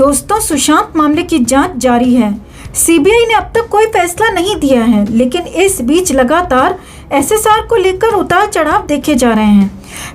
दोस्तों, सुशांत मामले की जांच जारी है। सीबीआई ने अब तक कोई फैसला नहीं दिया है, लेकिन इस बीच लगातार एसएसआर को लेकर उतार चढ़ाव देखे जा रहे हैं।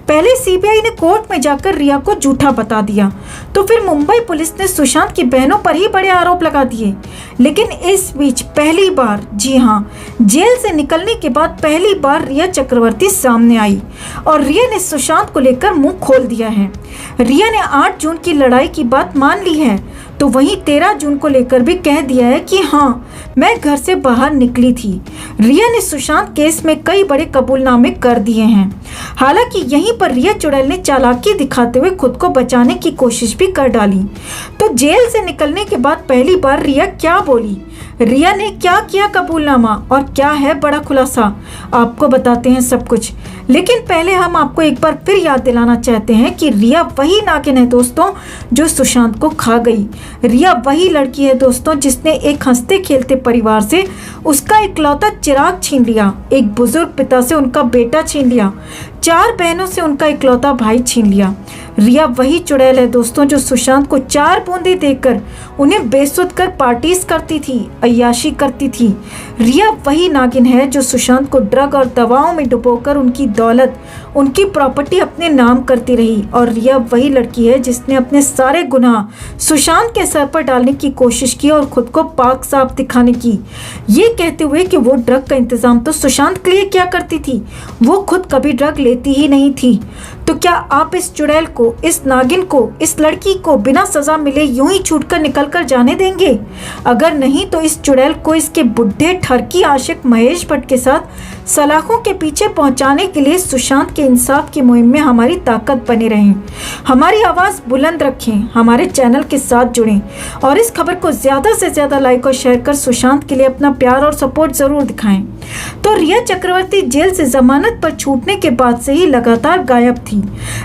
पहले सीबीआई ने कोर्ट में जाकर रिया को झूठा बता दिया, तो फिर मुंबई पुलिस ने सुशांत की बहनों पर ही बड़े आरोप लगा दिए। लेकिन इस बीच पहली बार, जी हाँ, जेल से निकलने के बाद पहली बार रिया चक्रवर्ती सामने आई और रिया ने सुशांत को लेकर मुंह खोल दिया है। रिया ने 8 जून की लड़ाई की बात मान ली है, तो वहीं 13 जून को लेकर भी कह दिया है कि हाँ, मैं घर से बाहर निकली थी। रिया ने सुशांत केस में कई बड़े कबूलनामे कर दिए हैं। हालांकि यहीं पर रिया चुड़ैल ने चालाकी दिखाते हुए खुद को बचाने की कोशिश भी कर डाली। तो जेल से निकलने के बाद पहली बार रिया क्या बोली, रिया ने क्या किया कबूलनामा और क्या है बड़ा खुलासा, आपको बताते हैं सब कुछ। लेकिन पहले हम आपको एक बार फिर याद दिलाना चाहते हैं कि रिया वही नागिन है दोस्तों, जो सुशांत को खा गई। रिया वही लड़की है दोस्तों, जिसने एक हंसते खेलते परिवार से उसका इकलौता चिराग छीन लिया, एक बुजुर्ग पिता से उनका बेटा छीन लिया, 4 बहनों से उनका इकलौता भाई छीन लिया। रिया वही चुड़ैल है दोस्तों, जो सुशांत को 4 बूंदे देकर उन्हें बेसुध कर पार्टीज करती थी, अय्याशी करती थी। रिया वही नागिन है जो सुशांत को ड्रग और दवाओं में डुबोकर उनकी दौलत, उनकी प्रॉपर्टी अपने नाम करती रही। और रिया वही लड़की है जिसने अपने सारे गुनाह सुशांत के सर पर डालने की कोशिश की और खुद को पाक साफ दिखाने की, ये कहते हुए कि वो ड्रग का इंतजाम तो सुशांत के लिए क्या करती थी, वो खुद कभी ड्रग लेती ही नहीं थी। तो क्या आप इस चुड़ैल को, इस नागिन को, इस लड़की को बिना सजा मिले यूं ही छूटकर निकल कर जाने देंगे? अगर नहीं तो इस चुड़ैल को इसके बुढ़े ठरकी आशिक महेश भट्ट के साथ सलाखों के पीछे पहुंचाने के लिए सुशांत के इंसाफ की मुहिम में हमारी ताकत बने रहें। हमारी आवाज बुलंद रखें, हमारे चैनल के साथ जुड़ें और इस खबर को ज्यादा से ज्यादा लाइक और शेयर कर सुशांत के लिए अपना प्यार और सपोर्ट जरूर दिखाएं। तो रिया चक्रवर्ती जेल से जमानत पर छूटने के बाद से ही लगातार गायब थी।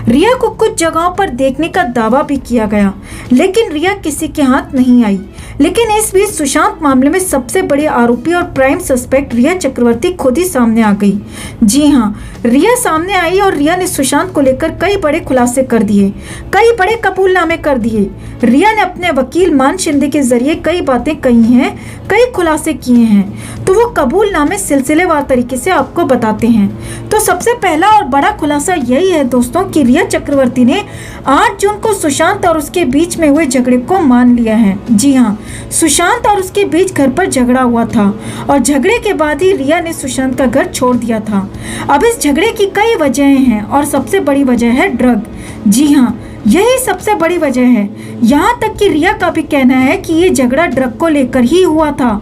रिया को कुछ जगहों पर देखने का दावा भी किया गया, लेकिन रिया किसी के हाथ नहीं आई। लेकिन इस बीच सुशांत मामले में सबसे बड़े आरोपी और प्राइम सस्पेक्ट रिया चक्रवर्ती खुद ही सामने आ गई। जी हाँ, रिया सामने आई और रिया ने सुशांत को लेकर कई बड़े खुलासे कर दिए, कई बड़े कबूलनामे कर दिए। रिया ने अपने वकील मान शिंदे के जरिए कई बातें कही हैं, कई खुलासे किए हैं। तो वो कबूलनामे सिलसिलेवार तरीके से आपको बताते हैं। तो सबसे पहला और बड़ा खुलासा यही है दोस्तों कि रिया चक्रवर्ती ने 8 जून को सुशांत और उसके बीच में हुए झगड़े को मान लिया है। जी हाँ, सुशांत और उसके बीच घर पर झगड़ा हुआ था और झगड़े के बाद ही रिया ने सुशांत का घर छोड़ दिया था। अब इस झगड़े की कई वजहें हैं और सबसे बड़ी वजह है ड्रग। जी हाँ, यही सबसे बड़ी वजह है। यहाँ तक कि रिया का भी कहना है कि ये झगड़ा ड्रग को लेकर ही हुआ था।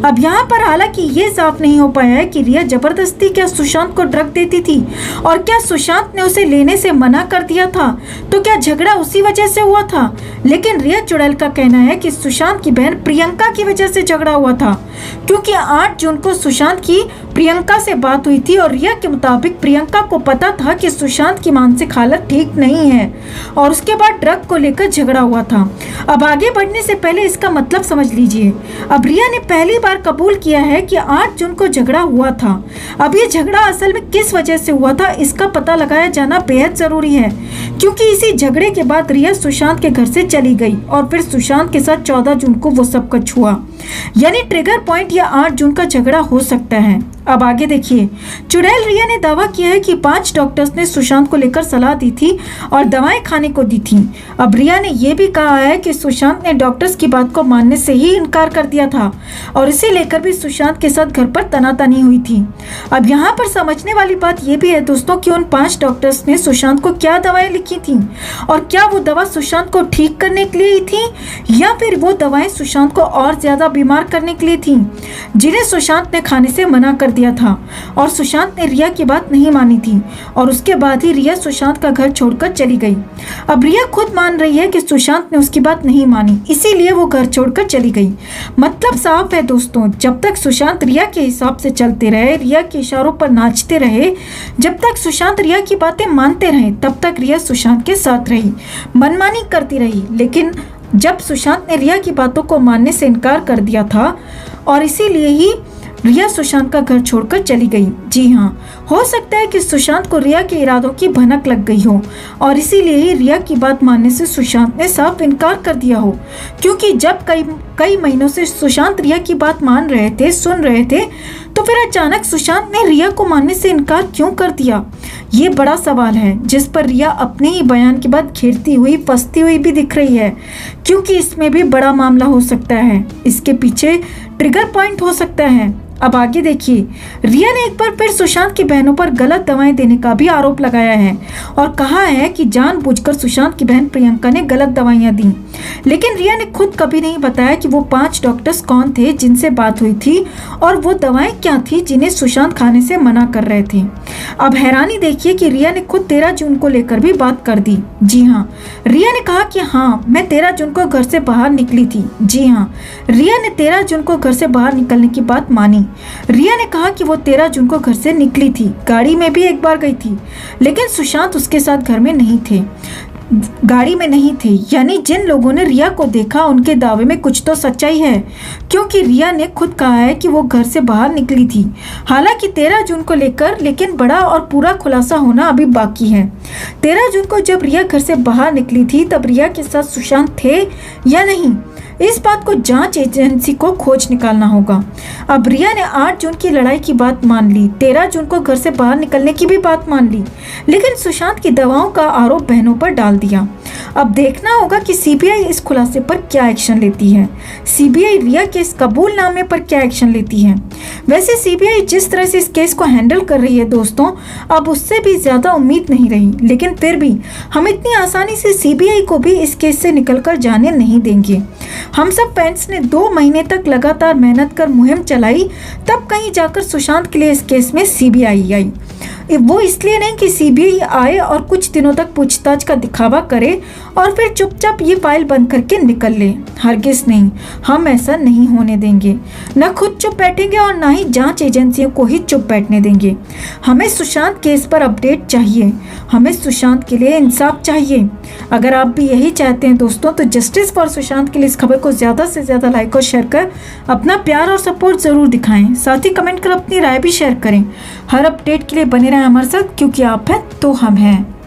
अब यहाँ पर हालांकि ये साफ नहीं हो पाया है कि रिया जबरदस्ती क्या सुशांत को ड्रग देती थी और क्या सुशांत ने उसे लेने से मना कर दिया था, तो क्या झगड़ा उसी वजह से हुआ था। लेकिन रिया चुड़ैल का कहना है कि सुशांत की बहन प्रियंका की वजह से झगड़ा हुआ था, क्योंकि 8 जून को सुशांत की प्रियंका से बात हुई थी और रिया के मुताबिक प्रियंका को पता था कि सुशांत की मानसिक हालत ठीक नहीं है और उसके बाद ड्रग को लेकर झगड़ा हुआ था। अब आगे बढ़ने से पहले इसका मतलब समझ लीजिए। अब रिया ने पहली बार कबूल किया है कि 8 जून को झगड़ा हुआ था। अब ये झगड़ा असल में किस वजह से हुआ था, इसका पता लगाया जाना बेहद जरूरी है, क्योंकि इसी झगड़े के बाद रिया सुशांत के घर से चली गई और फिर सुशांत के साथ 14 जून को वो सब कुछ हुआ। यानी ट्रिगर पॉइंट या 8 जून का झगड़ा हो सकता है। अब आगे देखिए, चुड़ैल रिया ने दावा किया है कि 5 डॉक्टर्स ने सुशांत को लेकर सलाह दी थी और दवाएं खाने को दी थी। अब रिया ने यह भी कहा है कि सुशांत ने डॉक्टर्स की बात को मानने से ही इनकार कर दिया था और इसे लेकर भी सुशांत के साथ घर पर तनातनी हुई थी। अब यहाँ पर समझने वाली बात यह भी है दोस्तों कि उन 5 डॉक्टर्स ने सुशांत को क्या दवाएं लिखी थी और क्या वो दवा सुशांत को ठीक करने के लिए ही थी या फिर वो दवाएं सुशांत को और ज्यादा बीमार करने के लिए थी, जिन्हें सुशांत ने खाने से मना कर दिया था। और सुशांत ने रिया की बात नहीं मानी थी और उसके बाद ही रिया सुशांत का घर छोड़कर चली गई। अब रिया खुद मान रही है कि सुशांत ने उसकी बात नहीं मानी, इसीलिए वो घर छोड़कर चली गई। मतलब साफ है दोस्तों, जब तक सुशांत रिया के हिसाब से चलते रहे, रिया के इशारों पर नाचते रहे, जब तक सुशांत रिया की बातें मानते रहे, तब तक रिया सुशांत के साथ रही, मनमानी करती रही। लेकिन जब सुशांत ने रिया की बातों को मानने से इनकार कर दिया था और इसीलिए ही रिया सुशांत का घर छोड़कर चली गई। जी हाँ, हो सकता है कि सुशांत को रिया के इरादों की भनक लग गई हो और इसीलिए ही रिया की बात मानने से सुशांत ने साफ इनकार कर दिया हो, क्योंकि जब कई महीनों से सुशांत रिया की बात मान रहे थे, सुन रहे थे, तो फिर अचानक सुशांत ने रिया को मानने से इनकार क्यों कर दिया? ये बड़ा सवाल है जिस पर रिया अपने ही बयान के बाद घिरती हुई, फंसती हुई भी दिख रही है, क्योंकि इसमें भी बड़ा मामला हो सकता है। इसके पीछे ट्रिगर पॉइंट हो सकता है। अब आगे देखिए, रिया ने एक बार फिर सुशांत की बहनों पर गलत दवाएं देने का भी आरोप लगाया है और कहा है कि जानबूझकर सुशांत की बहन प्रियंका ने गलत दवाइयां दी। लेकिन रिया ने खुद कभी नहीं बताया कि वो 5 डॉक्टर्स कौन थे जिनसे बात हुई थी और वो दवाएं क्या थी जिन्हें सुशांत खाने से मना कर रहे थे। अब हैरानी देखिए कि रिया ने खुद 13 जून को लेकर भी बात कर दी। जी हाँ, रिया ने कहा कि हाँ, मैं 13 जून को घर से बाहर निकली थी। जी हाँ, रिया ने 13 जून को घर से बाहर निकलने की बात मानी। रिया ने कहा कि वो 13 जून को घर से निकली थी, गाड़ी में भी एक बार गई थी, लेकिन सुशांत उसके साथ घर में नहीं थे, गाड़ी में नहीं थे। यानी जिन लोगों ने रिया को देखा उनके दावे में कुछ तो सच्चाई है, क्योंकि रिया ने खुद कहा है कि वो घर से बाहर निकली थी। हालांकि 13 जून को लेकर लेकिन बड़ा और पूरा खुलासा होना अभी बाकी है। 13 जून को जब रिया घर से बाहर निकली थी तब रिया के साथ सुशांत थे या नहीं, इस बात को जांच एजेंसी को खोज निकालना होगा। अब रिया ने 8 जून की लड़ाई की बात मान ली, 13 जून को घर से बाहर निकलने की भी बात मान ली, लेकिन सुशांत की दवाओं का आरोप बहनों पर डाल दिया। अब देखना होगा कि सीबीआई इस खुलासे पर क्या एक्शन लेती है, सीबीआई रिया के इस कबूलनामे पर क्या एक्शन लेती है। वैसे सीबीआई जिस तरह से इस केस को हैंडल कर रही है दोस्तों, अब उससे भी ज्यादा उम्मीद नहीं रही, लेकिन फिर भी हम इतनी आसानी से सीबीआई को भी इस केस से निकलकर जाने नहीं देंगे। हम सब फैंस ने 2 महीने तक लगातार मेहनत कर मुहिम चलाई, तब कहीं जाकर सुशांत के लिए इस केस में सीबीआई आई। वो इसलिए नहीं कि सीबीआई आए और कुछ दिनों तक पूछताछ का दिखावा करे और फिर चुपचाप ये फाइल बंद करके निकल ले। हरगिज नहीं, हम ऐसा नहीं होने देंगे। न खुद चुप बैठेंगे और ना ही जांच एजेंसियों को ही चुप बैठने देंगे। हमें सुशांत केस पर अपडेट चाहिए, हमें सुशांत के लिए इंसाफ चाहिए। अगर आप भी यही चाहते हैं दोस्तों, तो जस्टिस फॉर सुशांत के लिए इस खबर को ज़्यादा से ज़्यादा लाइक और शेयर कर अपना प्यार और सपोर्ट ज़रूर दिखाएं। साथ ही कमेंट कर अपनी राय भी शेयर करें। हर अपडेट के लिए बने रहें हमारे साथ, क्योंकि आप हैं तो हम हैं।